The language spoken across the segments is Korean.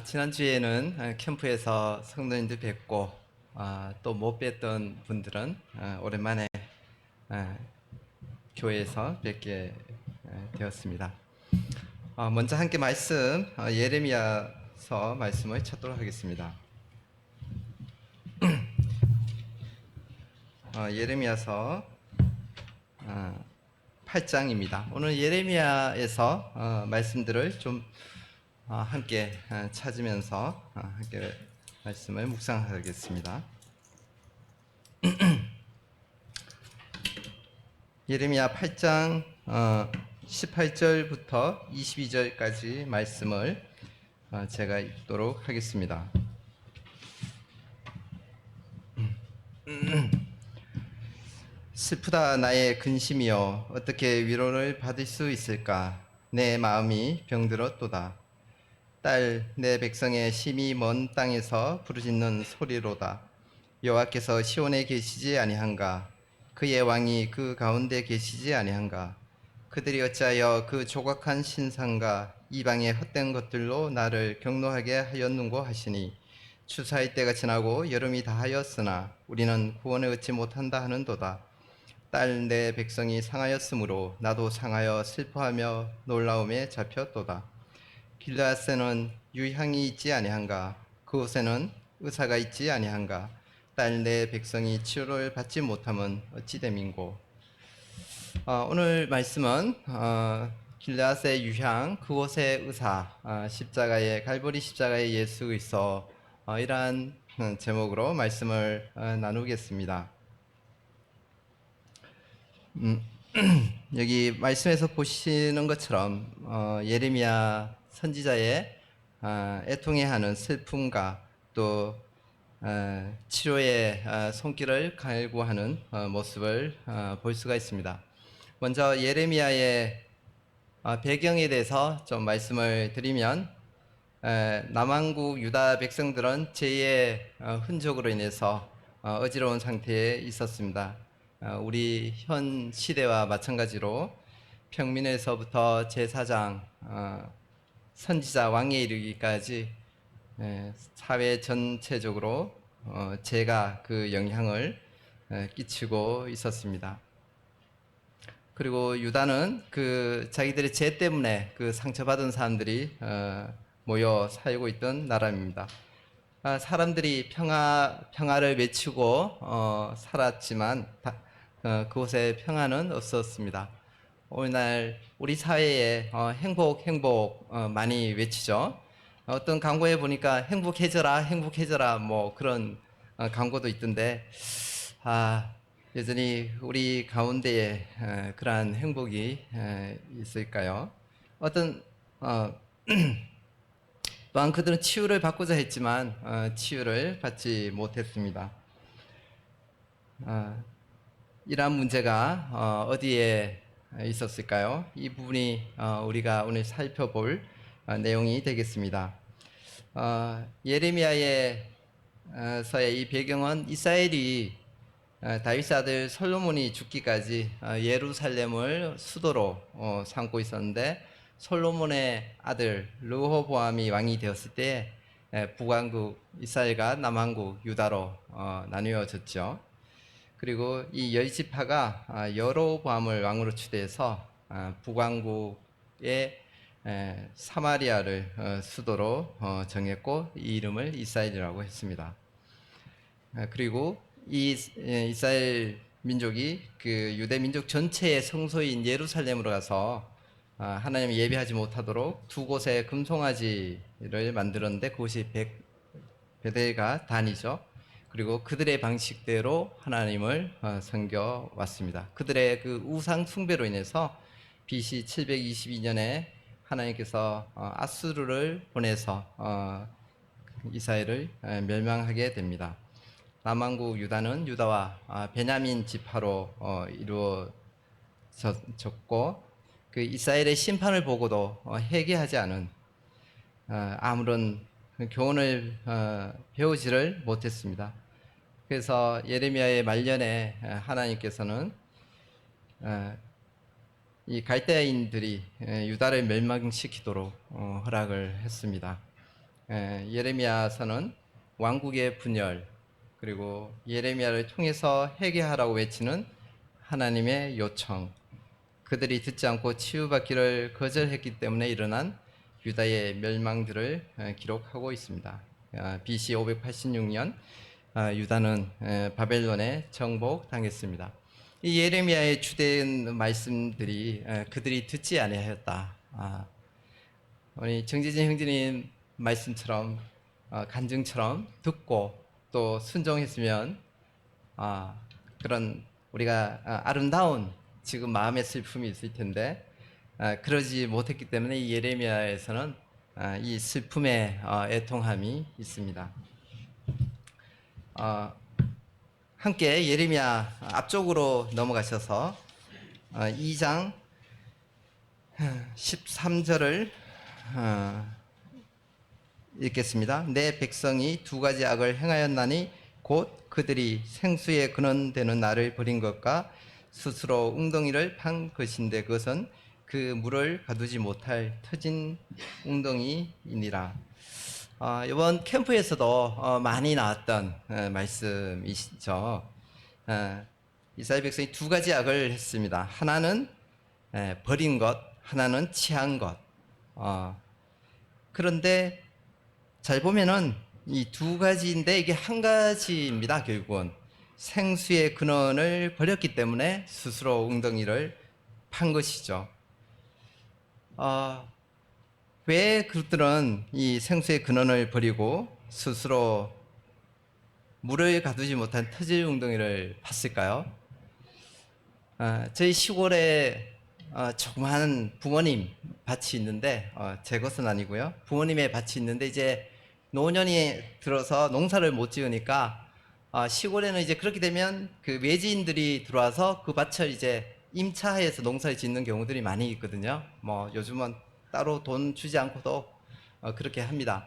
지난주에는 캠프에서 성도님들 뵙고 또 못 뵀던 분들은 오랜만에 교회에서 뵙게 되었습니다. 먼저 함께 말씀 예레미야서 말씀을 찾도록 하겠습니다. 예레미야서 8장입니다. 오늘 예레미야에서 말씀들을 좀 함께 찾으면서 함께 말씀을 묵상하겠습니다. 예레미야 8장 18절부터 22절까지 말씀을 제가 읽도록 하겠습니다. 슬프다 나의 근심이여 어떻게 위로를 받을 수 있을까? 내 마음이 병들었도다. 딸 내 백성의 심히 먼 땅에서 부르짖는 소리로다. 여호와께서 시온에 계시지 아니한가? 그의 왕이 그 가운데 계시지 아니한가? 그들이 어찌하여 그 조각한 신상과 이방의 헛된 것들로 나를 경노하게 하였는고 하시니 추수할 때가 지나고 여름이 다하였으나 우리는 구원을 얻지 못한다 하는도다. 딸 내 백성이 상하였으므로 나도 상하여 슬퍼하며 놀라움에 잡혔도다. 길르앗에는 유향이 있지 아니한가? 그곳에는 의사가 있지 아니한가? 딸 내 백성이 치료를 받지 못함은 어찌 됨인고? 오늘 말씀은 길르앗의 유향, 그곳의 의사, 십자가의 갈보리 십자가의 예수 그리스도 이러한 제목으로 말씀을 나누겠습니다. 여기 말씀에서 보시는 것처럼 예레미야 선지자의 애통해하는 슬픔과 또 치료의 손길을 갈구하는 모습을 볼 수가 있습니다. 먼저 예레미야의 배경에 대해서 좀 말씀을 드리면 남왕국 유다 백성들은 죄의 흔적으로 인해서 어지러운 상태에 있었습니다. 우리 현 시대와 마찬가지로 평민에서부터 제사장, 선지자, 왕에 이르기까지 사회 전체적으로 죄가 그 영향을 끼치고 있었습니다. 그리고 유다는 그 자기들의 죄 때문에 그 상처받은 사람들이 모여 살고 있던 나라입니다. 사람들이 평화를 외치고 살았지만 그곳에 평화는 없었습니다. 오늘날 우리 사회에 행복 많이 외치죠. 어떤 광고에 보니까 행복해져라 뭐 그런 광고도 있던데 여전히 우리 가운데에 그러한 행복이 있을까요? 어떤 또한 그들은 치유를 받고자 했지만 치유를 받지 못했습니다. 이러한 문제가 어디에 있었을까요? 이 부분이 우리가 오늘 살펴볼 내용이 되겠습니다. 예레미야의 서의 이 배경은 이스라엘이 다윗 아들 솔로몬이 죽기까지 예루살렘을 수도로 삼고 있었는데 솔로몬의 아들 르호보암이 왕이 되었을 때 북왕국 이스라엘과 남왕국 유다로 나뉘어졌죠. 그리고 이 열 지파가 여로보암을 왕으로 추대해서 북왕국의 사마리아를 수도로 정했고 이 이름을 이스라엘이라고 했습니다. 그리고 이 이스라엘 민족이 그 유대 민족 전체의 성소인 예루살렘으로 가서 하나님을 예배하지 못하도록 두 곳에 금송아지를 만들었는데 그곳이 베델과 단이죠. 그리고 그들의 방식대로 하나님을 섬겨왔습니다. 그들의 그 우상 숭배로 인해서 BC 722년에 하나님께서 아수르를 보내서 이스라엘을 멸망하게 됩니다. 남왕국 유다는 유다와 베냐민 지파로 이루어졌고 그 이스라엘의 심판을 보고도 회개하지 않은 아무런 교훈을 배우지를 못했습니다. 그래서 예레미야의 말년에 하나님께서는 이 갈대아인들이 유다를 멸망시키도록 허락을 했습니다. 예레미야서는 왕국의 분열, 그리고 예레미야를 통해서 회개하라고 외치는 하나님의 요청, 그들이 듣지 않고 치유받기를 거절했기 때문에 일어난 유다의 멸망들을 기록하고 있습니다. BC 586년 유다는 바벨론에 정복당했습니다. 이 예레미야의 주된 말씀들이 그들이 듣지 아니하였다. 우리 정재진 형제님 말씀처럼 간증처럼 듣고 또 순종했으면 그런 우리가 아름다운 지금 마음의 슬픔이 있을 텐데 그러지 못했기 때문에 이 예레미야에서는 이 슬픔의 애통함이 있습니다. 함께 예레미야 앞쪽으로 넘어가셔서 2장 13절을 읽겠습니다. 내 백성이 두 가지 악을 행하였나니 곧 그들이 생수의 근원되는 나를 버린 것과 스스로 웅덩이를 판 것인데 그것은 그 물을 가두지 못할 터진 웅덩이이니라. 이번 캠프에서도 많이 나왔던 말씀이시죠. 이스라엘 백성이 두 가지 악을 했습니다. 하나는 버린 것, 하나는 취한 것. 그런데 잘 보면은 이 두 가지인데 이게 한 가지입니다. 결국은 생수의 근원을 버렸기 때문에 스스로 웅덩이를 판 것이죠. 왜 그들은 이 생수의 근원을 버리고 스스로 물을 가두지 못한 터질 웅덩이를 팠을까요? 저희 시골에 조그마한 부모님 밭이 있는데 제 것은 아니고요. 부모님의 밭이 있는데 이제 노년이 들어서 농사를 못 지으니까 시골에는 이제 그렇게 되면 그 외지인들이 들어와서 그 밭을 이제 임차해서 농사를 짓는 경우들이 많이 있거든요. 뭐 요즘은 따로 돈 주지 않고도 그렇게 합니다.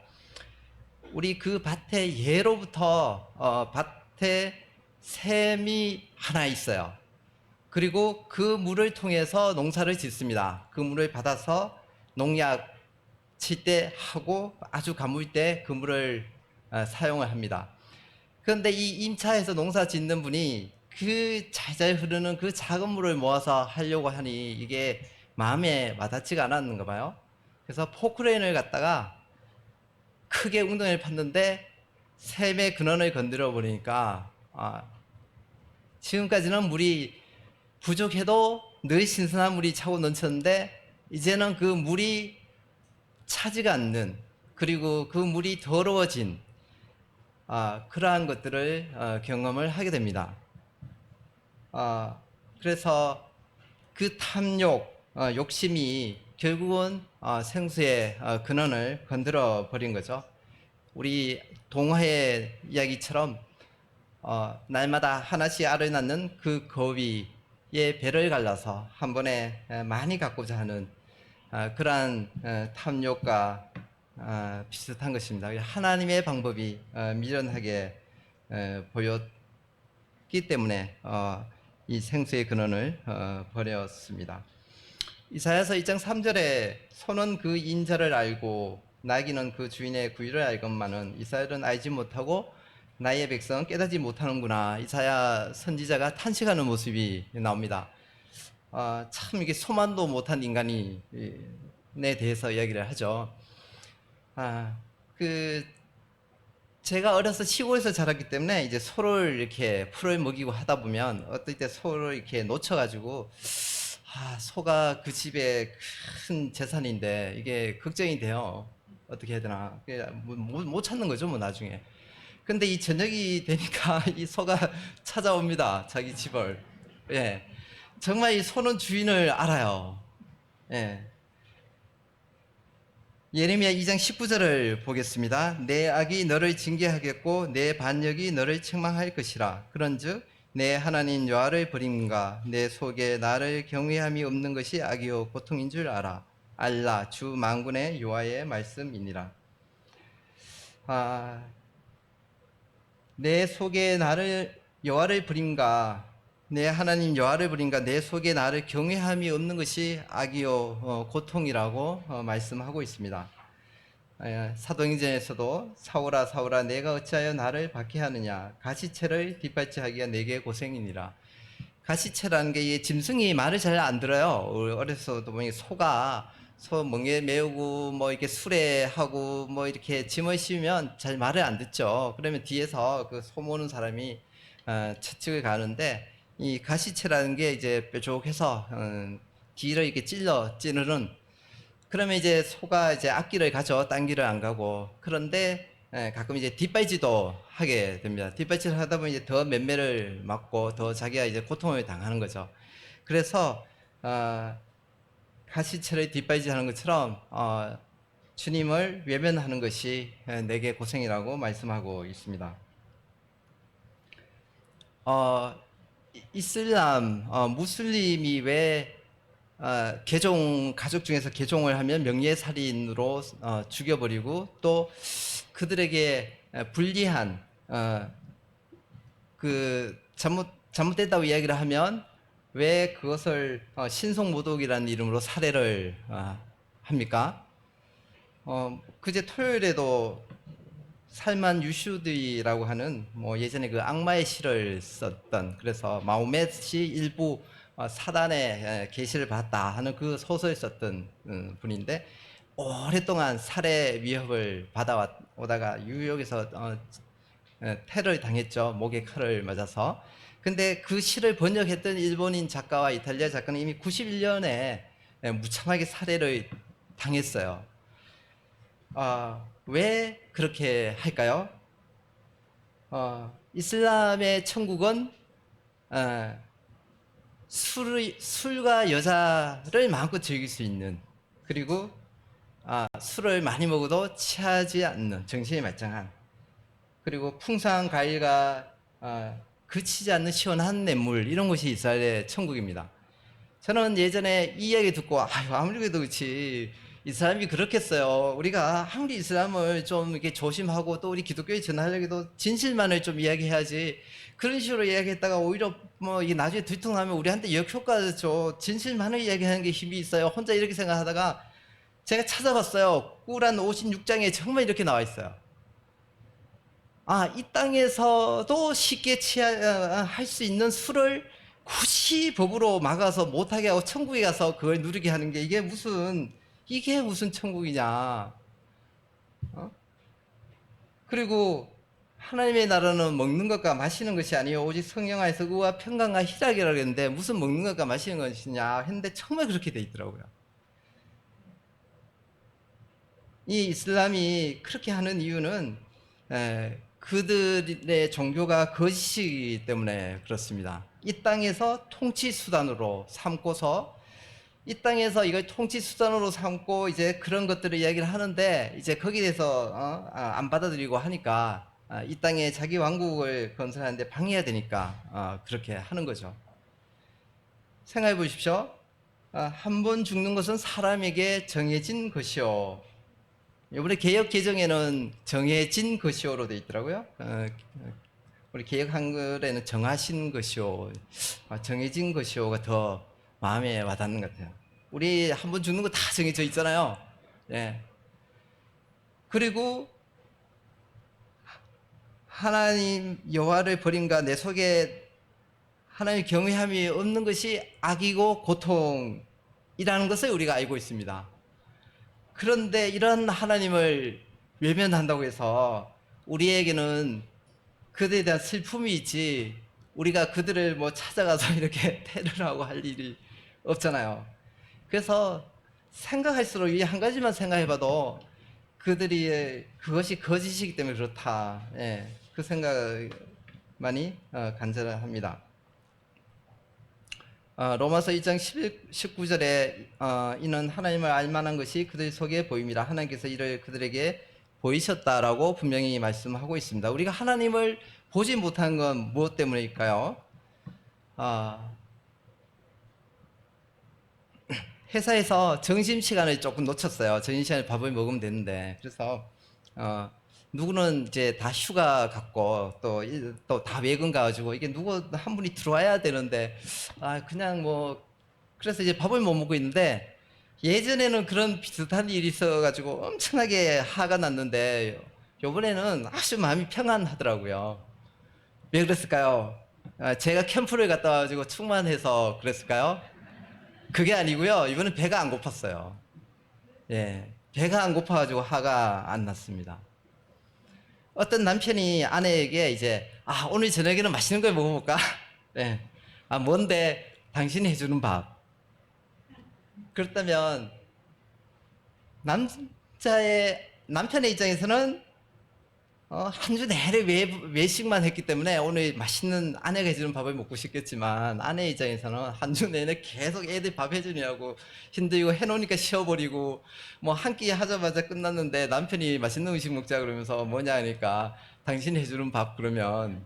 우리 그 밭에 예로부터 밭에 샘이 하나 있어요. 그리고 그 물을 통해서 농사를 짓습니다. 그 물을 받아서 농약 칠 때 하고 아주 가물 때 그 물을 사용을 합니다. 그런데 이 임차에서 농사 짓는 분이 그 잘잘 흐르는 그 작은 물을 모아서 하려고 하니 이게 마음에 와닿지가 않았는가 봐요. 그래서 포크레인을 갖다가 크게 웅덩이를 팠는데 샘의 근원을 건드려 버리니까 지금까지는 물이 부족해도 늘 신선한 물이 차고 넘쳤는데 이제는 그 물이 차지가 않는, 그리고 그 물이 더러워진 그러한 것들을 경험을 하게 됩니다. 그래서 그 탐욕, 욕심이 결국은 생수의 근원을 건드려 버린 거죠. 우리 동화의 이야기처럼 날마다 하나씩 알을 낳는 그 거위의 배를 갈라서 한 번에 많이 갖고자 하는 그러한 탐욕과 비슷한 것입니다. 하나님의 방법이 미련하게 보였기 때문에 이 생수의 근원을 버렸습니다. 이사야서 2장 3절에 소는 그 인자를 알고 나귀는 그 주인의 구유를 알건만은 이스라엘은 알지 못하고 나의 백성은 깨닫지 못하는구나. 이사야 선지자가 탄식하는 모습이 나옵니다. 참 이게 소만도 못한 인간에 대해서 이야기를 하죠. 제가 어려서 시골에서 자랐기 때문에 이제 소를 이렇게 풀을 먹이고 하다 보면 어떨 때 소를 이렇게 놓쳐가지고 소가 그 집의 큰 재산인데 이게 걱정이 돼요. 어떻게 해야 되나. 못 찾는 거죠, 뭐 나중에. 근데 이 저녁이 되니까 이 소가 찾아옵니다. 자기 집을. 예. 정말 이 소는 주인을 알아요. 예. 예레미야 2장 19절을 보겠습니다. 내 악이 너를 징계하겠고 내 반역이 너를 책망할 것이라. 그런즉 내 하나님 여호와를 버림과 내 속에 나를 경외함이 없는 것이 악이요 고통인 줄 알아. 알라 주 만군의 여호와의 말씀이니라. 내 속에 나를 여호와를 버림과 내 하나님 여호와를 버림과 내 속에 나를 경외함이 없는 것이 악이요 고통이라고 말씀하고 있습니다. 사도행전에서도 사울아 사울아 내가 어찌하여 나를 박해하느냐 가시체를 뒷받치하기가 내게 고생이니라. 가시체라는 게 이 짐승이 말을 잘 안 들어요. 어려서도 보니 소 멍에 메우고 뭐 이렇게 수레하고 뭐 이렇게 짐을 씌우면 잘 말을 안 듣죠. 그러면 뒤에서 그 소 모는 사람이 채찍을 가는데 이 가시체라는 게 이제 뾰족해서 뒤를 이렇게 찌르는. 그러면 이제 소가 이제 앞길을 가죠. 딴 길을 안 가고. 그런데 가끔 이제 뒷발질도 하게 됩니다. 뒷발질을 하다 보면 이제 더 맴매를 맞고 더 자기가 이제 고통을 당하는 거죠. 그래서 가시체를 뒷발질하는 것처럼 주님을 외면하는 것이 내게 고생이라고 말씀하고 있습니다. 이슬람, 무슬림이 왜 가족 중에서 개종을 하면 명예살인으로 죽여버리고 또 그들에게 불리한 잘못됐다고 이야기를 하면 왜 그것을 신성모독이라는 이름으로 살해를 합니까? 그제 토요일에도 살만 유슈드라고 하는 뭐 예전에 그 악마의 시를 썼던, 그래서 마호멧이 일부 사단의 계시를 받았다 하는 그 소설을 썼던 분인데 오랫동안 살해 위협을 받아오다가 뉴욕에서 테러를 당했죠. 목에 칼을 맞아서. 근데 그 시를 번역했던 일본인 작가와 이탈리아 작가는 이미 91년에 무참하게 살해를 당했어요. 왜 그렇게 할까요? 이슬람의 천국은 술과 여자를 마음껏 즐길 수 있는, 그리고 술을 많이 먹어도 취하지 않는 정신이 말짱한, 그리고 풍성한 과일과 그치지 않는 시원한 냇물, 이런 곳이 이스라엘의 천국입니다. 저는 예전에 이 이야기 듣고 아무리 그래도 그렇지 이슬람이 그렇겠어요. 우리가 아무리 이슬람을 좀 이렇게 조심하고 또 우리 기독교에 전하려고 해도 진실만을 좀 이야기해야지, 그런 식으로 이야기했다가 오히려 뭐 이게 나중에 들통나면 우리한테 역효과가 죠. 진실만을 이야기하는 게 힘이 있어요. 혼자 이렇게 생각하다가 제가 찾아봤어요. 꾸란 56장에 정말 이렇게 나와 있어요. 이 땅에서도 쉽게 할 수 있는 술을 굳이 법으로 막아서 못하게 하고 천국에 가서 그걸 누리게 하는 게 이게 무슨 천국이냐. 그리고 하나님의 나라는 먹는 것과 마시는 것이 아니요 오직 성령하에서 의와 평강과 희락이라고 했는데 무슨 먹는 것과 마시는 것이냐 했는데 정말 그렇게 돼 있더라고요. 이 이슬람이 그렇게 하는 이유는 그들의 종교가 거짓이기 때문에 그렇습니다. 이 땅에서 통치 수단으로 삼고서 이 땅에서 이걸 통치 수단으로 삼고 이제 그런 것들을 이야기를 하는데 이제 거기에 대해서 안 받아들이고 하니까 이 땅에 자기 왕국을 건설하는데 방해해야 되니까 그렇게 하는 거죠. 생각해 보십시오. 한 번 죽는 것은 사람에게 정해진 것이요. 이번에 개혁 개정에는 정해진 것이요로 되어 있더라고요. 우리 개혁 한글에는 정하신 것이요, 정해진 것이요가 더 마음에 와닿는 것 같아요. 우리 한 번 죽는 거 다 정해져 있잖아요. 예. 그리고 하나님 여호와를 버림과 내 속에 하나님의 경외함이 없는 것이 악이고 고통이라는 것을 우리가 알고 있습니다. 그런데 이런 하나님을 외면한다고 해서 우리에게는 그들에 대한 슬픔이 있지 우리가 그들을 뭐 찾아가서 이렇게 테러를 하고 할 일이 없잖아요. 그래서 생각할수록 이 한 가지만 생각해봐도 그것이 거짓이기 때문에 그렇다. 그 생각만이 간절합니다. 로마서 1장 19절에 이는 하나님을 알만한 것이 그들 속에 보입니다. 하나님께서 이를 그들에게 보이셨다라고 분명히 말씀하고 있습니다. 우리가 하나님을 보지 못한 건 무엇 때문일까요? 회사에서 점심시간을 조금 놓쳤어요. 점심시간에 밥을 먹으면 되는데, 그래서 누구는 이제 다 휴가 갔고 또 다 외근 가가지고 이게 누구 한 분이 들어와야 되는데 그냥 뭐 그래서 이제 밥을 못 먹고 있는데 예전에는 그런 비슷한 일이 있어가지고 엄청나게 화가 났는데 요번에는 아주 마음이 평안하더라고요. 왜 그랬을까요? 제가 캠프를 갔다 와가지고 충만해서 그랬을까요? 그게 아니고요. 이번엔 배가 안 고팠어요. 예, 배가 안 고파가지고 화가 안 났습니다. 어떤 남편이 아내에게 이제 오늘 저녁에는 맛있는 걸 먹어볼까? 예. 뭔데 당신이 해주는 밥. 그렇다면 남편의 입장에서는 한 주 내내 외식만 했기 때문에 오늘 맛있는 아내가 해주는 밥을 먹고 싶겠지만 아내 입장에서는 한 주 내내 계속 애들 밥 해주냐고 힘들고 해놓으니까 쉬어버리고 뭐 한 끼 하자마자 끝났는데 남편이 맛있는 음식 먹자 그러면서 뭐냐 하니까 당신이 해주는 밥 그러면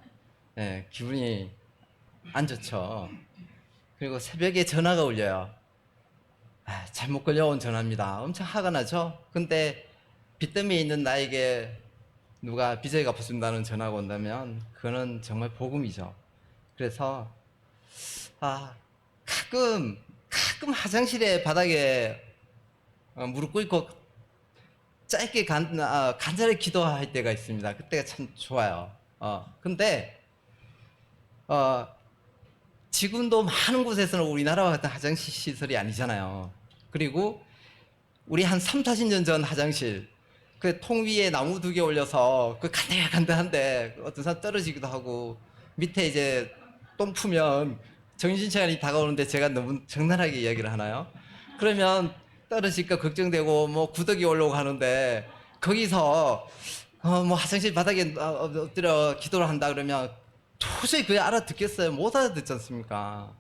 기분이 안 좋죠. 그리고 새벽에 전화가 울려요. 잘못 걸려온 전화입니다. 엄청 화가 나죠? 근데 빚더미에 있는 나에게 누가 빚을 갚아준다는 전화가 온다면 그거는 정말 복음이죠. 그래서 가끔 화장실에 바닥에 무릎 꿇고 짧게 간절히 기도할 때가 있습니다. 그때가 참 좋아요. 근데 지금도 많은 곳에서는 우리나라와 같은 화장실 시설이 아니잖아요. 그리고 우리 한 3, 40년 전 화장실 그 통 위에 나무 2개 올려서 그 간들간들한데 어떤 사람 떨어지기도 하고 밑에 이제 똥 푸면 정신시간이 다가오는데 제가 너무 적나라하게 이야기를 하나요? 그러면 떨어질까 걱정되고 뭐 구더기 올라오고 하는데 거기서 뭐 화장실 바닥에 엎드려 기도를 한다 그러면 도저히 그게 알아듣겠어요? 못 알아듣지 않습니까?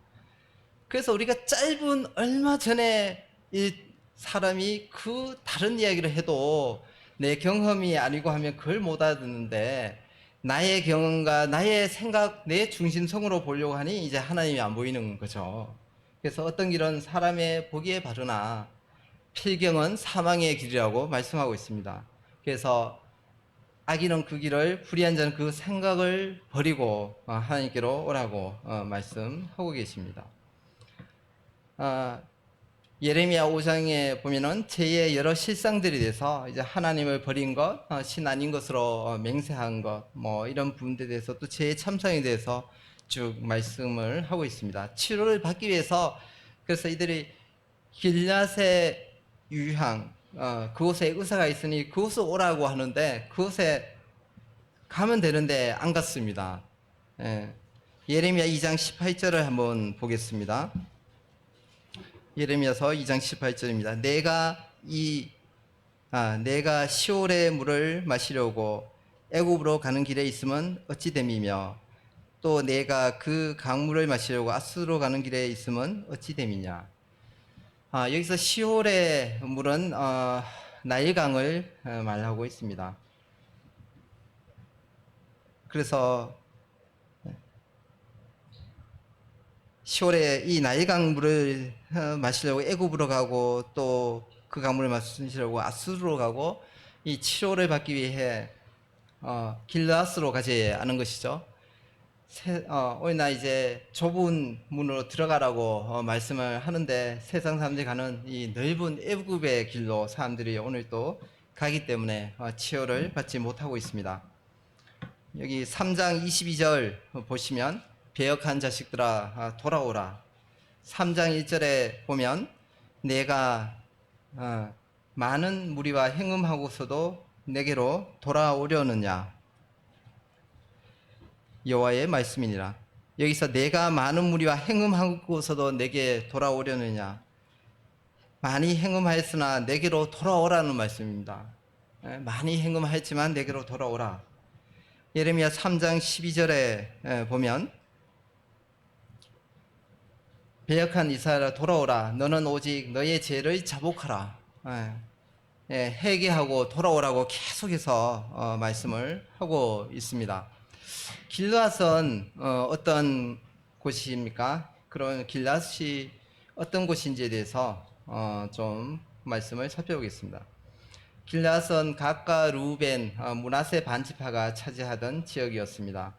그래서 우리가 짧은 얼마 전에 이 사람이 그 다른 이야기를 해도 내 경험이 아니고 하면 그걸 못 알아듣는데 나의 경험과 나의 생각, 내 중심성으로 보려고 하니 이제 하나님이 안 보이는 거죠. 그래서 어떤 길은 사람의 보기에 바르나 필경은 사망의 길이라고 말씀하고 있습니다. 그래서 악인은 그 길을 불의한 자는 그 생각을 버리고 하나님께로 오라고 말씀하고 계십니다. 예레미야 5장에 보면은 죄의 여러 실상들에 대해서 이제 하나님을 버린 것, 신 아닌 것으로 맹세한 것, 뭐 이런 부분들에 대해서 또 죄의 참상에 대해서 쭉 말씀을 하고 있습니다. 치료를 받기 위해서 그래서 이들이 길앗의 유향, 그곳에 의사가 있으니 그곳에 오라고 하는데 그곳에 가면 되는데 안 갔습니다. 예. 예레미야 2장 18절을 한번 보겠습니다. 예레미야서 2장 18절입니다. 내가 시올의 물을 마시려고 애굽으로 가는 길에 있으면 어찌 됨이며 또 내가 그 강물을 마시려고 아수르로 가는 길에 있으면 어찌 됨이냐. 여기서 시올의 물은 나일강을 말하고 있습니다. 그래서 시월에 이 나일강 물을 마시려고 애굽으로 가고 또 그 강물을 마시려고 아수르로 가고 이 치료를 받기 위해 길라스로 가지 않은 것이죠. 오늘 나 이제 좁은 문으로 들어가라고 말씀을 하는데 세상 사람들이 가는 이 넓은 애굽의 길로 사람들이 오늘 또 가기 때문에 치료를 받지 못하고 있습니다. 여기 3장 22절 보시면 배역한 자식들아 돌아오라. 3장 1절에 보면 내가 많은 무리와 행음하고서도 내게로 돌아오려느냐 여호와의 말씀이니라. 여기서 내가 많은 무리와 행음하고서도 내게 돌아오려느냐, 많이 행음하였으나 내게로 돌아오라는 말씀입니다. 많이 행음하였지만 내게로 돌아오라. 예레미야 3장 12절에 보면 배역한 이스라엘아 돌아오라. 너는 오직 너의 죄를 자복하라. 회개하고 돌아오라고 계속해서 말씀을 하고 있습니다. 길앗은 어떤 곳입니까? 그런 길앗이 어떤 곳인지에 대해서 좀 말씀을 살펴보겠습니다. 길앗은 gad과 루벤, 므낫세 반지파가 차지하던 지역이었습니다.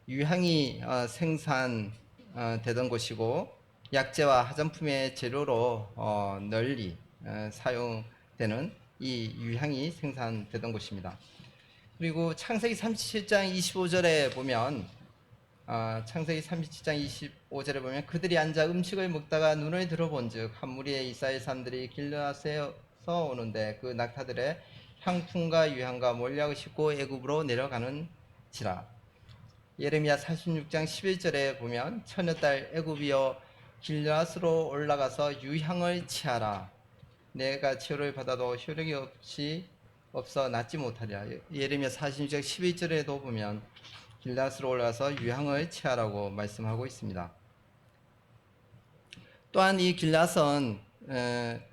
유향이 생산되던 곳이고 약재와 화장품의 재료로 널리 사용되는 이 유향이 생산되던 곳입니다. 그리고 창세기 37장 25절에 보면 창세기 37장 25절에 보면 그들이 앉아 음식을 먹다가 눈을 들어본즉 한 무리의 이스라엘 사람들이 길르앗에서 오는데 그 낙타들의 향품과 유향과 몰약을 싣고 애굽으로 내려가는지라. 예레미야 46장 11절에 보면 처녀딸 애굽이여 길르앗으로 올라가서 유향을 취하라. 내가 치유를 받아도 효력이 없어 낫지 못하리라. 예레미야 46장 11절에도 보면 길르앗으로 올라가서 유향을 취하라고 말씀하고 있습니다. 또한 이 길르앗은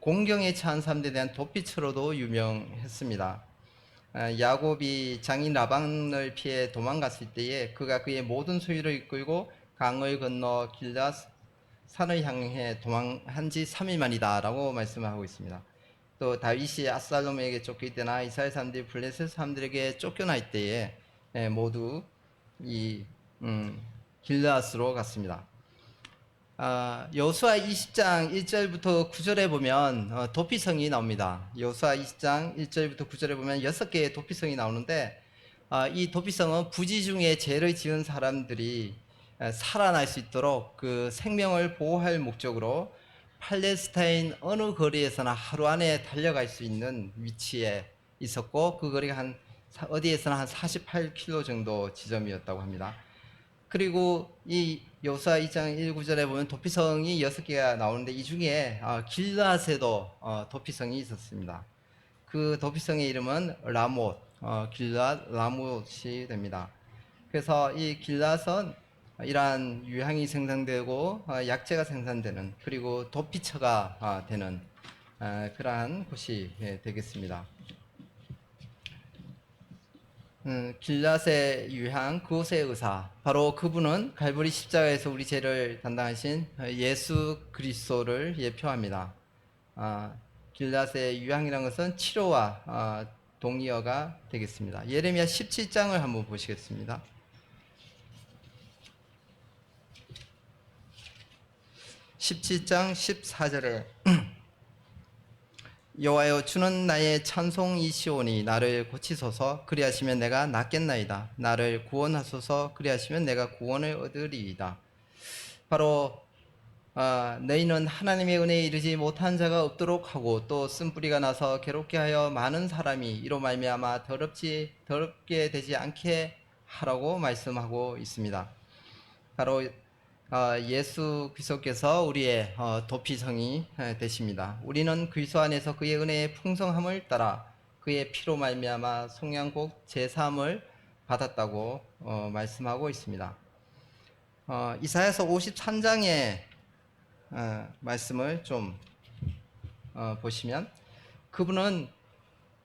공경에 처한 사람들에 대한 도피처로도 유명했습니다. 야곱이 장인 라반을 피해 도망갔을 때에 그가 그의 모든 소유를 이끌고 강을 건너 길르앗 산을 향해 도망한 지 3일 만이다 라고 말씀하고 있습니다. 또 다윗이 압살롬에게 쫓길 때나 이스라엘 사람들이 블레셋 사람들에게 쫓겨날 때에 모두 이 길르앗으로 갔습니다. 여호수아 20장 1절부터 9절에 보면 도피성이 나옵니다. 여호수아 20장 1절부터 9절에 보면 6개의 도피성이 나오는데 이 도피성은 부지 중에 죄를 지은 사람들이 살아날 수 있도록 그 생명을 보호할 목적으로 팔레스타인 어느 거리에서나 하루 안에 달려갈 수 있는 위치에 있었고 그 거리가 어디에서나 한 48km 정도 지점이었다고 합니다. 그리고 이 여호수아 2장 1, 9절에 보면 도피성이 6개가 나오는데 이 중에 길르앗에도 도피성이 있었습니다. 그 도피성의 이름은 라못, 길르앗 라못이 됩니다. 그래서 이 길르앗은 이러한 유향이 생산되고 약재가 생산되는 그리고 도피처가 되는 그러한 곳이 되겠습니다. 길앗의 유향, 그곳의 의사. 바로 그분은 갈보리 십자가에서 우리 죄를 담당하신 예수 그리스도를 예표합니다. 길앗의 유향이라는 것은 치료와 동의어가 되겠습니다. 예레미야 17장을 한번 보시겠습니다. 17장 14절에 여호와여 주는 나의 찬송이시오니 나를 고치소서 그리하시면 내가 낫겠나이다. 나를 구원하소서 그리하시면 내가 구원을 얻으리이다. 바로 너희는 하나님의 은혜에 이르지 못한 자가 없도록 하고 또 쓴뿌리가 나서 괴롭게 하여 많은 사람이 이로 말미암아 더럽게 되지 않게 하라고 말씀하고 있습니다. 바로 예수 그리스도께서 우리의 도피성이 되십니다. 우리는 그리스도 안에서 그의 은혜의 풍성함을 따라 그의 피로 말미암아 속량곡 제사함을 받았다고 말씀하고 있습니다. 이사야서 53장의 말씀을 좀 보시면 그분은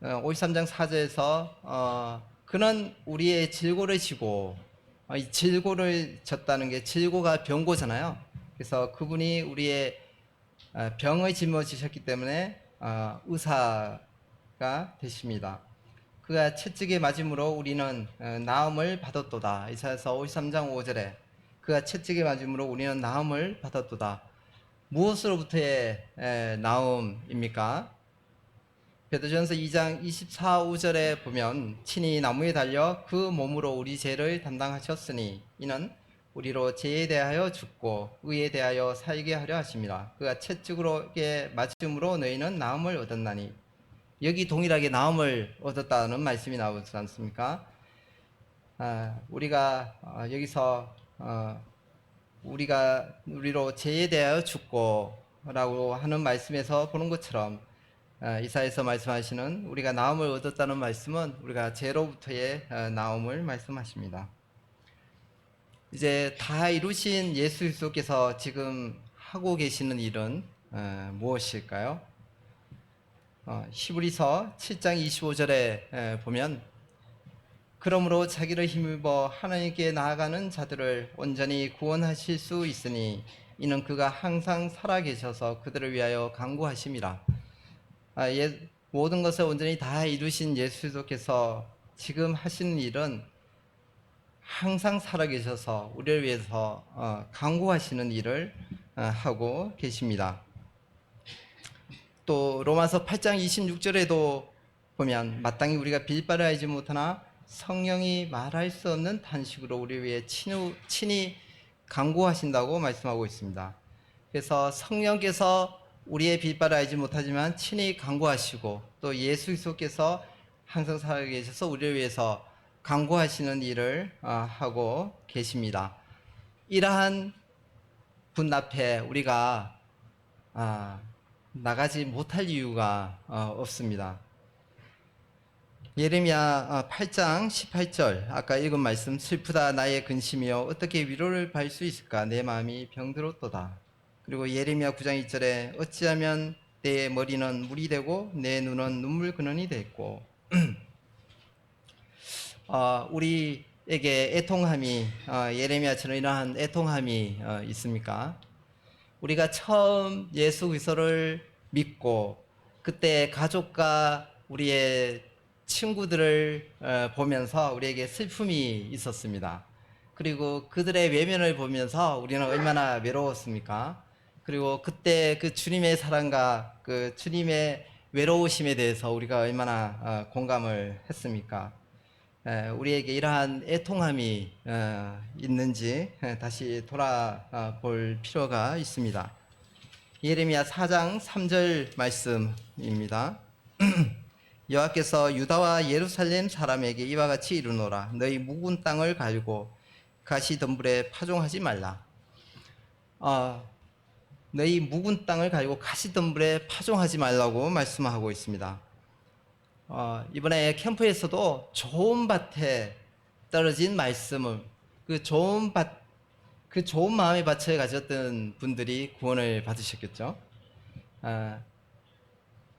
53장 4절에서 그는 우리의 질고를 지고 이 질고를 졌다는 게 질고가 병고잖아요. 그래서 그분이 우리의 병을 짊어지셨기 때문에 의사가 되십니다. 그가 채찍에 맞음으로 우리는 나음을 받았도다. 이사야서 53장 5절에 그가 채찍에 맞음으로 우리는 나음을 받았도다. 무엇으로부터의 나음입니까? 베드로전서 2장 24, 5절에 보면 친히 나무에 달려 그 몸으로 우리 죄를 담당하셨으니 이는 우리로 죄에 대하여 죽고 의에 대하여 살게 하려 하심이라. 그가 채찍으로 맞음으로 너희는 나음을 얻었나니. 여기 동일하게 나음을 얻었다는 말씀이 나오지 않습니까? 우리가 여기서 우리로 죄에 대하여 죽고라고 하는 말씀에서 보는 것처럼 이사야에서 말씀하시는 우리가 나음을 얻었다는 말씀은 우리가 죄로부터의 나음을 말씀하십니다. 이제 다 이루신 예수 그리스도께서 지금 하고 계시는 일은 무엇일까요? 히브리서 7장 25절에 보면 그러므로 자기를 힘입어 하나님께 나아가는 자들을 온전히 구원하실 수 있으니 이는 그가 항상 살아계셔서 그들을 위하여 간구하심이라. 모든 것을 온전히 다 이루신 예수 그리스도께서 지금 하시는 일은 항상 살아계셔서 우리를 위해서 간구하시는 일을 하고 계십니다. 또 로마서 8장 26절에도 보면 마땅히 우리가 빌바를 알지 못하나 성령이 말할 수 없는 탄식으로 우리 위해 친히 간구하신다고 말씀하고 있습니다. 그래서 성령께서 우리의 빌바를 알지 못하지만 친히 간구하시고 또 예수 그리스도께서 항상 살아계셔서 우리를 위해서 간구하시는 일을 하고 계십니다. 이러한 분 앞에 우리가 나가지 못할 이유가 없습니다. 예레미야 8장 18절 아까 읽은 말씀, 슬프다 나의 근심이여 어떻게 위로를 받을 수 있을까 내 마음이 병들었도다. 그리고 예레미야 9장 2절에 어찌하면 내 머리는 물이 되고 내 눈은 눈물 근원이 됐고 우리에게 애통함이 예레미야처럼 이러한 애통함이 있습니까? 우리가 처음 예수 그리스도를 믿고 그때 가족과 우리의 친구들을 보면서 우리에게 슬픔이 있었습니다. 그리고 그들의 외면을 보면서 우리는 얼마나 외로웠습니까? 그리고 그때 그 주님의 사랑과 그 주님의 외로우심에 대해서 우리가 얼마나 공감을 했습니까? 우리에게 이러한 애통함이 있는지 다시 돌아볼 필요가 있습니다. 예레미야 4장 3절 말씀입니다. 여호와께서 유다와 예루살렘 사람에게 이와 같이 이르노라 너희 묵은 땅을 갈고 가시덤불에 파종하지 말라. 너희 묵은 땅을 갈고 가시덤불에 파종하지 말라고 말씀하고 있습니다. 이번에 캠프에서도 좋은 밭에 떨어진 말씀을 그 좋은 마음의 밭을 가졌던 분들이 구원을 받으셨겠죠.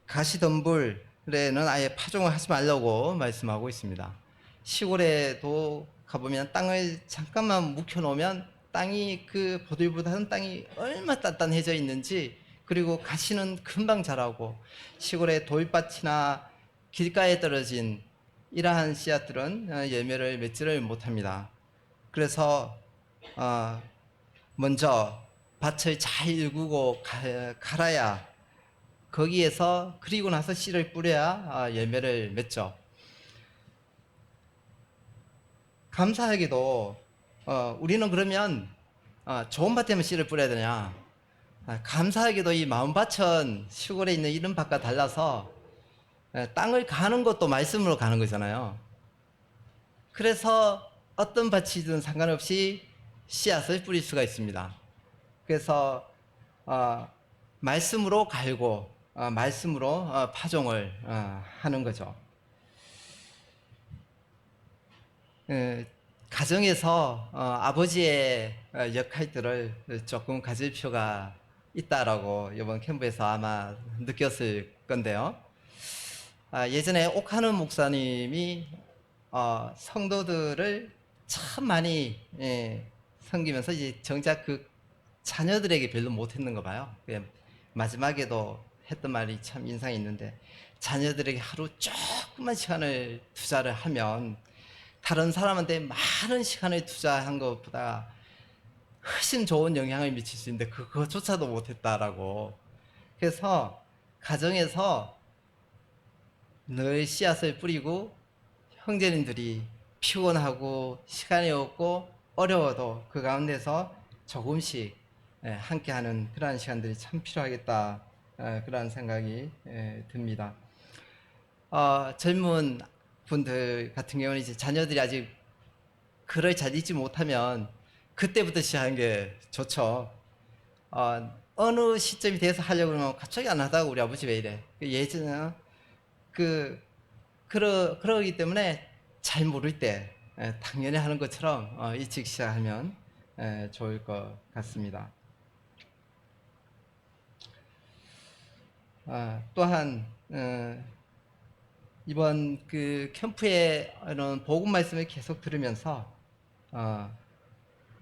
가시덤불에는 아예 파종을 하지 말라고 말씀하고 있습니다. 시골에도 가보면 땅을 잠깐만 묵혀놓으면 땅이 그 보들보들한 땅이 얼마나 단단해져 있는지, 그리고 가시는 금방 자라고, 시골의 돌밭이나 길가에 떨어진 이러한 씨앗들은 열매를 맺지를 못합니다. 그래서 먼저 밭을 잘 일구고 갈아야, 거기에서 그리고 나서 씨를 뿌려야 열매를 맺죠. 감사하게도 우리는 그러면 좋은 밭에만 씨를 뿌려야 되냐? 감사하게도 이 마음밭은 시골에 있는 이런 밭과 달라서 땅을 가는 것도 말씀으로 가는 거잖아요. 그래서 어떤 밭이든 상관없이 씨앗을 뿌릴 수가 있습니다. 그래서 말씀으로 갈고 말씀으로 파종을 하는 거죠. 가정에서 아버지의 역할들을 조금 가질 필요가 있다라고 이번 캠프에서 아마 느꼈을 건데요. 예전에 옥하는 목사님이 성도들을 참 많이 섬기면서 이제 정작 그 자녀들에게 별로 못했는 거 봐요. 마지막에도 했던 말이 참 인상이 있는데, 자녀들에게 하루 조금만 시간을 투자를 하면 다른 사람한테 많은 시간을 투자한 것보다 훨씬 좋은 영향을 미칠 수 있는데 그것조차도 못했다라고. 그래서 가정에서 늘 씨앗을 뿌리고 형제님들이 피곤하고 시간이 없고 어려워도 그 가운데서 조금씩 함께하는 그러한 시간들이 참 필요하겠다, 그러한 생각이 듭니다. 젊은 분들 같은 경우는 이제 자녀들이 아직 글을 잘 읽지 못하면 그때부터 시작하는 게 좋죠. 어느 시점이 돼서 하려고 그러면 갑자기 안 하다가 우리 아버지 왜 이래? 예전에 그러기 때문에 잘 모를 때 당연히 하는 것처럼 일찍 시작하면 좋을 것 같습니다. 또한 이번 그 캠프에 이런 복음 말씀을 계속 들으면서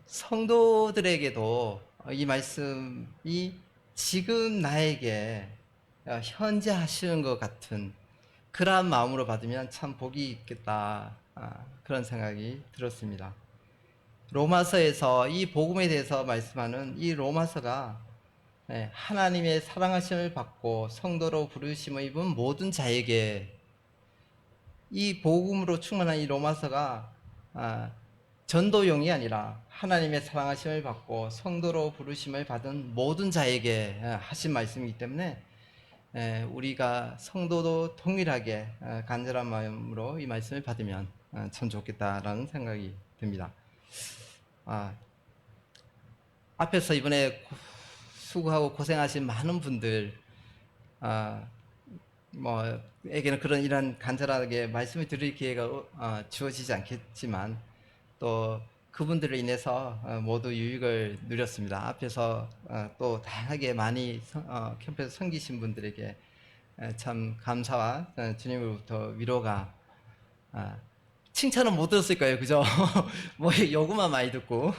성도들에게도 이 말씀이 지금 나에게 현재 하시는 것 같은 그러한 마음으로 받으면 참 복이 있겠다, 그런 생각이 들었습니다. 로마서에서 이 복음에 대해서 말씀하는 이 로마서가 하나님의 사랑하심을 받고 성도로 부르심을 입은 모든 자에게 이 복음으로 충만한 이 로마서가 전도용이 아니라 하나님의 사랑하심을 받고 성도로 부르심을 받은 모든 자에게 하신 말씀이기 때문에 우리가 성도도 동일하게 간절한 마음으로 이 말씀을 받으면 참 좋겠다라는 생각이 듭니다. 앞에서 이번에 수고하고 고생하신 많은 분들 에게는 그런 이런 간절하게 말씀을 드릴 기회가 주어지지 않겠지만 또 그분들을 인해서 모두 유익을 누렸습니다. 앞에서 또 다양하게 많이 캠프에서 섬기신 분들에게 참 감사와 주님으로부터 위로가 칭찬은 못 들었을 거예요, 그죠? 뭐 요구만 많이 듣고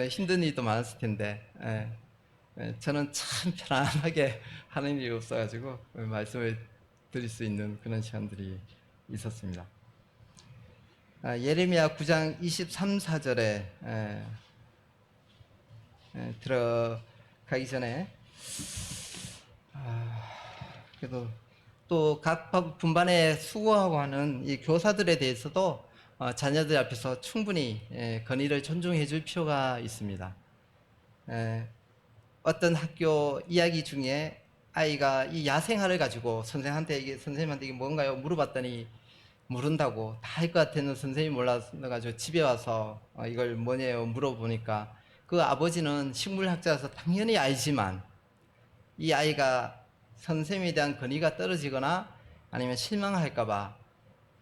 힘든 일도 많았을 텐데 저는 참 편안하게 하는 일이 없어가지고 말씀을 드릴 수 있는 그런 시간들이 있었습니다. 예레미야 9장 23, 4절에 들어가기 전에 그래도 또 각 분반에 수고하고 하는 이 교사들에 대해서도 자녀들 앞에서 충분히 건의를 존중해 줄 필요가 있습니다. 어떤 학교 이야기 중에 아이가 이 야생화를 가지고 선생님한테 이게 뭔가요? 물어봤더니 모른다고 다 할 것 같아는 선생님이 몰라가지고 집에 와서 이걸 뭐냐고 물어보니까 그 아버지는 식물학자라서 당연히 알지만 이 아이가 선생님에 대한 건의가 떨어지거나 아니면 실망할까봐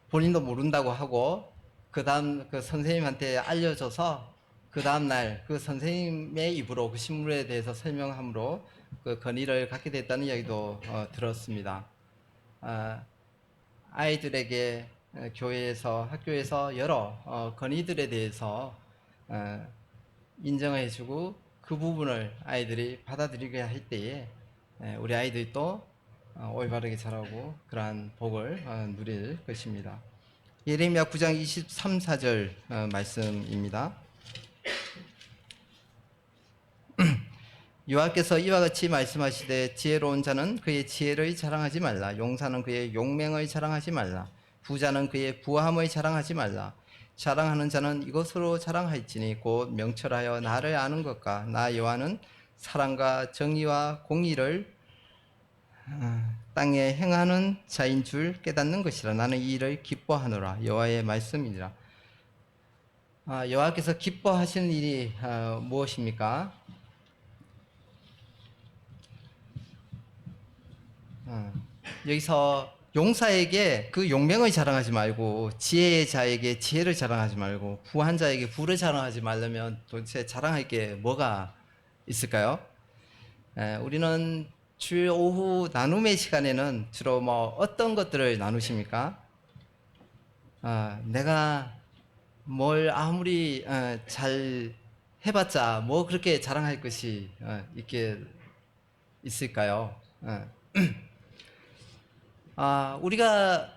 본인도 모른다고 하고 그 다음 그 선생님한테 알려줘서 그 다음날 그 선생님의 입으로 그 식물에 대해서 설명함으로 그 건의를 갖게 됐다는 이야기도 들었습니다. 아이들에게 교회에서 학교에서 여러 건의들에 대해서 인정을 해주고 그 부분을 아이들이 받아들이게 할 때에 우리 아이들이 또 올바르게 자라고 그러한 복을 누릴 것입니다. 예레미야 9장 23, 4절 말씀입니다. 여호와께서 이와 같이 말씀하시되 지혜로운 자는 그의 지혜를 자랑하지 말라. 용사는 그의 용맹을 자랑하지 말라. 부자는 그의 부함을 자랑하지 말라. 자랑하는 자는 이것으로 자랑할지니 곧 명철하여 나를 아는 것과 나 여호와는 사랑과 정의와 공의를 땅에 행하는 자인 줄 깨닫는 것이라. 나는 이 일을 기뻐하노라. 여호와의 말씀이니라. 여호와께서 기뻐하시는 일이 무엇입니까? 여기서 용사에게 그 용맹을 자랑하지 말고 지혜의 자에게 지혜를 자랑하지 말고 부한 자에게 부를 자랑하지 말려면 도대체 자랑할 게 뭐가 있을까요? 우리는 주일 오후 나눔의 시간에는 주로 뭐 어떤 것들을 나누십니까? 내가 뭘 아무리 잘 해봤자 뭐 그렇게 자랑할 것이 있을까요? 우리가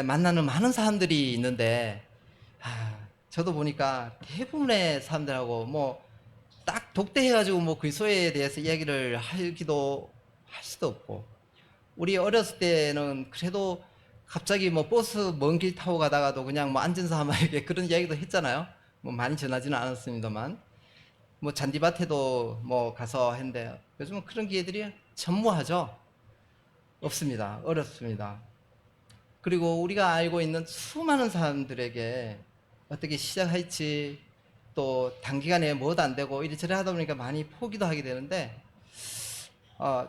만나는 많은 사람들이 있는데 저도 보니까 대부분의 사람들하고 뭐 딱 독대해가지고 뭐 그리스도에 대해서 이야기를 하기도 할 수도 없고, 우리 어렸을 때는 그래도 갑자기 뭐 버스 먼 길 타고 가다가도 그냥 뭐 앉은 사람에게 그런 이야기도 했잖아요. 뭐 많이 전하지는 않았습니다만 뭐 잔디밭에도 뭐 가서 했는데 요즘은 그런 기회들이 전무하죠. 없습니다. 어렵습니다. 그리고 우리가 알고 있는 수많은 사람들에게 어떻게 시작할지 또 단기간에 뭐도 안 되고 이리저리 하다 보니까 많이 포기도 하게 되는데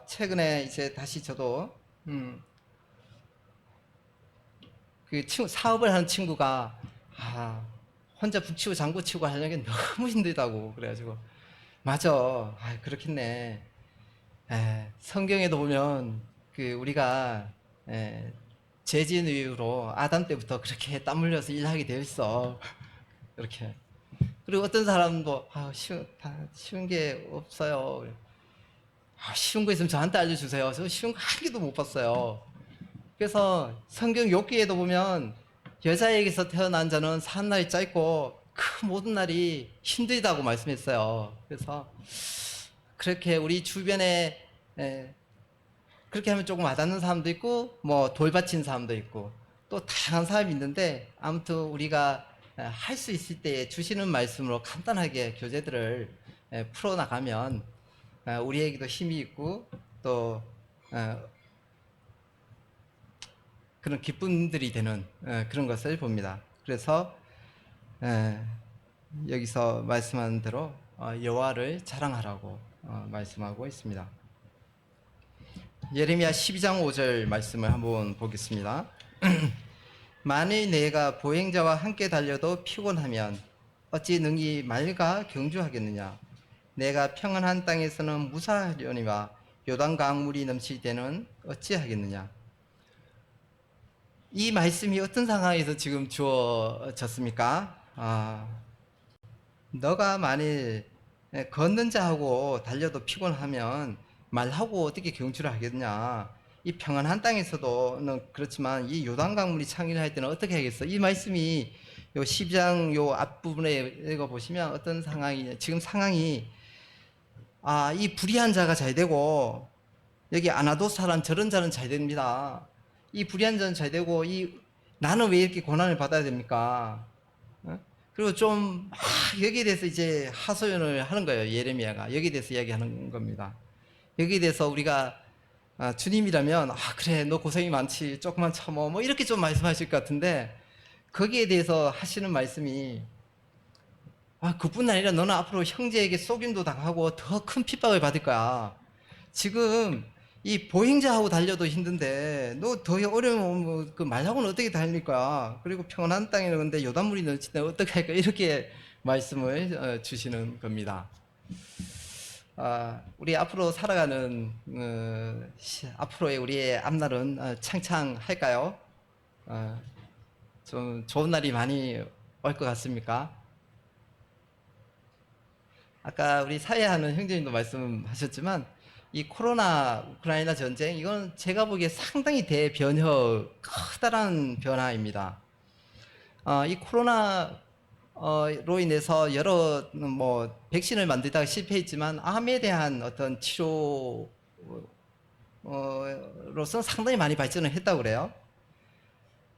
최근에 이제 다시 저도 그 사업을 하는 친구가 혼자 북치고 장구치고 하려는 게 너무 힘들다고 그래가지고 맞아, 그렇겠네. 성경에도 보면 그 우리가 죄진 이후로 아담 때부터 그렇게 땀 흘려서 일하게 되어 있어. 이렇게. 그리고 어떤 사람도 쉬운 게 없어요. 쉬운 거 있으면 저한테 알려주세요. 저 쉬운 거 한 개도 못 봤어요. 그래서 성경 욥기에도 보면 여자에게서 태어난 자는 사는 날이 짧고 그 모든 날이 힘들다고 말씀했어요. 그래서 그렇게 우리 주변에 에, 그렇게 하면 조금 와닿는 사람도 있고 뭐 돌바친 사람도 있고 또 다양한 사람이 있는데 아무튼 우리가 할 수 있을 때 주시는 말씀으로 간단하게 교제들을 풀어나가면 우리에게도 힘이 있고 또 그런 기쁨들이 되는 그런 것을 봅니다. 그래서 여기서 말씀하는 대로 여호와를 자랑하라고 말씀하고 있습니다. 예레미야 12장 5절 말씀을 한번 보겠습니다. 만일 내가 보행자와 함께 달려도 피곤하면 어찌 능히 말과 경주하겠느냐. 내가 평안한 땅에서는 무사하려니와 요단 강물이 넘칠 때는 어찌하겠느냐. 이 말씀이 어떤 상황에서 지금 주어졌습니까? 너가 만일 걷는 자하고 달려도 피곤하면 말하고 어떻게 경주를 하겠냐. 이 평안한 땅에서도 그렇지만 이 요단 강물이 창일할 때는 어떻게 하겠어? 이 말씀이 요 10장 요 앞부분에 읽어 보시면 어떤 상황이 지금 상황이 이 불의한 자가 잘 되고 여기 아나도 사람 저런 자는 잘 됩니다. 이 불의한 자는 잘 되고 나는 왜 이렇게 고난을 받아야 됩니까? 그리고 좀 여기에 대해서 이제 하소연을 하는 거예요. 예레미야가 여기에 대해서 이야기하는 겁니다. 여기에 대해서 우리가 주님이라면 그래 너 고생이 많지 조금만 참어 뭐 이렇게 좀 말씀하실 것 같은데 거기에 대해서 하시는 말씀이 그뿐 아니라 너는 앞으로 형제에게 속임도 당하고 더 큰 핍박을 받을 거야. 지금 이 보행자하고 달려도 힘든데 너 더 어려운 그 말하고는 어떻게 달릴 거야. 그리고 평안한 땅에 근데 요단물이 넘칠 때 어떻게 할까 이렇게 말씀을 주시는 겁니다. 우리 앞으로 살아가는 앞으로의 우리의 앞날은 창창할까요? 좀 좋은 날이 많이 올 것 같습니까? 아까 우리 사회하는 형제님도 말씀하셨지만 이 코로나 우크라이나 전쟁 이건 제가 보기에 상당히 커다란 변화입니다. 이 코로나로 인해서 여러 백신을 만들다가 실패했지만 암에 대한 어떤 치료로서 상당히 많이 발전을 했다고 그래요.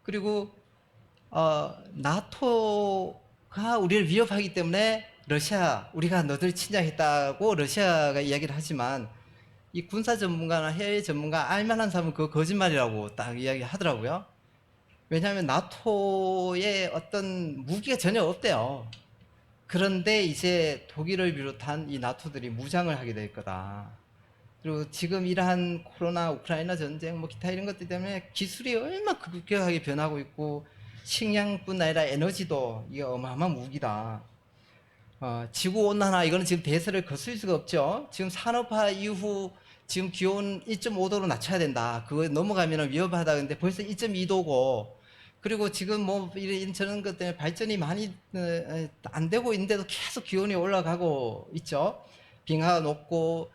그리고 나토가 우리를 위협하기 때문에 우리가 너들 침략했다고 러시아가 이야기를 하지만 이 군사 전문가나 해외 전문가 알만한 사람은 그거 거짓말이라고 딱 이야기 하더라고요. 왜냐하면 나토에 어떤 무기가 전혀 없대요. 그런데 이제 독일을 비롯한 이 나토들이 무장을 하게 될 거다. 그리고 지금 이러한 코로나, 우크라이나 전쟁, 기타 이런 것들 때문에 기술이 얼마나 급격하게 변하고 있고 식량뿐 아니라 에너지도 이게 어마어마한 무기다. 지구온난화 이거는 지금 대세를 거슬 수가 없죠. 지금 산업화 이후 지금 기온 1.5도로 낮춰야 된다. 그거 넘어가면 위험하다. 근데 벌써 1.2도고 그리고 지금 이런 저런 것 때문에 발전이 많이 안 되고 있는데도 계속 기온이 올라가고 있죠. 빙하가 녹고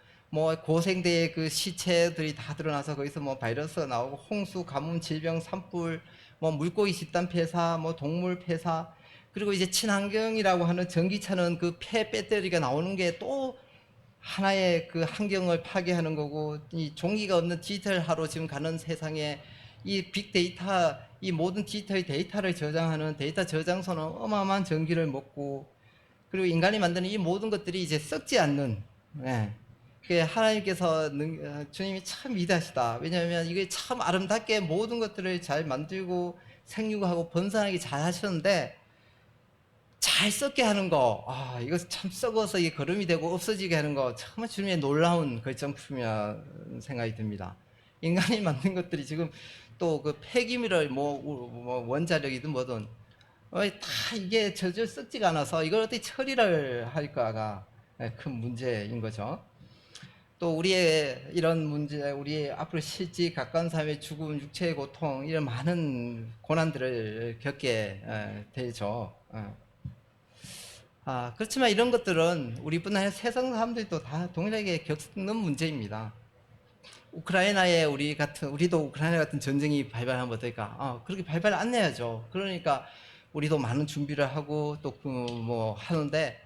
고생대의 그 시체들이 다 드러나서 거기서 바이러스가 나오고 홍수, 가뭄, 질병, 산불, 물고기 집단 폐사, 동물 폐사 그리고 이제 친환경이라고 하는 전기차는 그 폐 배터리가 나오는 게 또 하나의 그 환경을 파괴하는 거고 이 종이가 없는 디지털화로 지금 가는 세상에 이 빅데이터 이 모든 디지털 데이터를 저장하는 데이터 저장소는 어마어마한 전기를 먹고 그리고 인간이 만드는 이 모든 것들이 이제 썩지 않는 하나님께서 주님이 참 위대하시다. 왜냐하면 이게 참 아름답게 모든 것들을 잘 만들고 생육하고 번성하게 잘 하셨는데 잘 썩게 하는 거, 이거 참 썩어서 이게 거름이 되고 없어지게 하는 거, 정말 주님의 놀라운 결정품이라 생각이 듭니다. 인간이 만든 것들이 지금 또 그 폐기물을 원자력이든 뭐든, 다 이게 저절 썩지가 않아서 이걸 어떻게 처리를 할까가 큰 문제인 거죠. 또 우리의 이런 문제, 우리의 앞으로 실제 가까운 삶의 죽음, 육체의 고통, 이런 많은 고난들을 겪게 되죠. 그렇지만 이런 것들은 우리뿐 아니라 세상 사람들도 다 동일하게 겪는 문제입니다. 우크라이나에 우리도 우크라이나 같은 전쟁이 발발하면 어떨까? 그렇게 발발 안 해야죠. 그러니까 우리도 많은 준비를 하고 또 하는데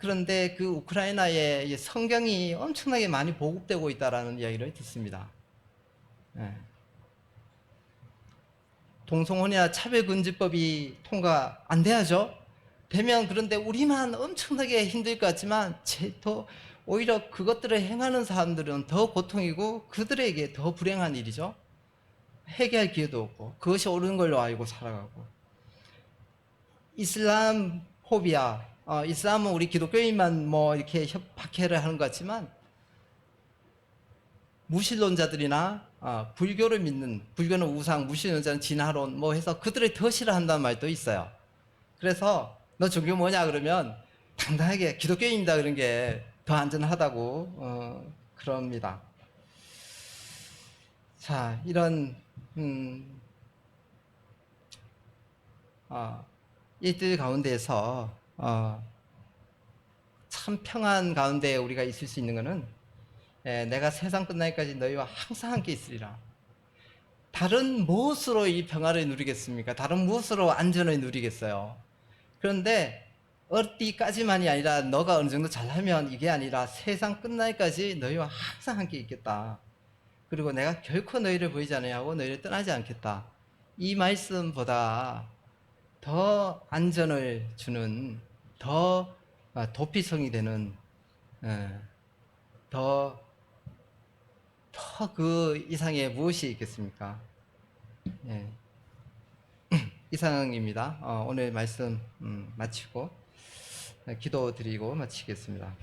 그런데 그 우크라이나에 이 성경이 엄청나게 많이 보급되고 있다라는 이야기를 듣습니다. 예. 동성혼이나 차별금지법이 통과 안 돼야죠. 되면 그런데 우리만 엄청나게 힘들 것 같지만 더 오히려 그것들을 행하는 사람들은 더 고통이고 그들에게 더 불행한 일이죠. 회개할 기회도 없고 그것이 옳은 걸로 알고 살아가고 이슬람 포비아 이슬람은 우리 기독교인만 뭐 이렇게 박해를 하는 것 같지만 무신론자들이나 불교를 믿는 불교는 우상, 무신론자는 진화론 뭐 해서 그들을 더 싫어한다는 말도 있어요. 그래서 너 종교 뭐냐 그러면 당당하게 기독교인이다 그런 게 더 안전하다고 그럽니다. 자, 이런 이들 가운데서 참 평안 가운데 우리가 있을 수 있는 것은 내가 세상 끝날까지 너희와 항상 함께 있으리라. 다른 무엇으로 이 평화를 누리겠습니까? 다른 무엇으로 안전을 누리겠어요? 그런데 어디까지만이 아니라 너가 어느 정도 잘하면 이게 아니라 세상 끝날까지 너희와 항상 함께 있겠다. 그리고 내가 결코 너희를 보이지 아니하고 너희를 떠나지 않겠다. 이 말씀보다 더 안전을 주는 더 도피성이 되는 더 그 이상의 무엇이 있겠습니까? 예. 이상입니다. 오늘 말씀 마치고 기도 드리고 마치겠습니다.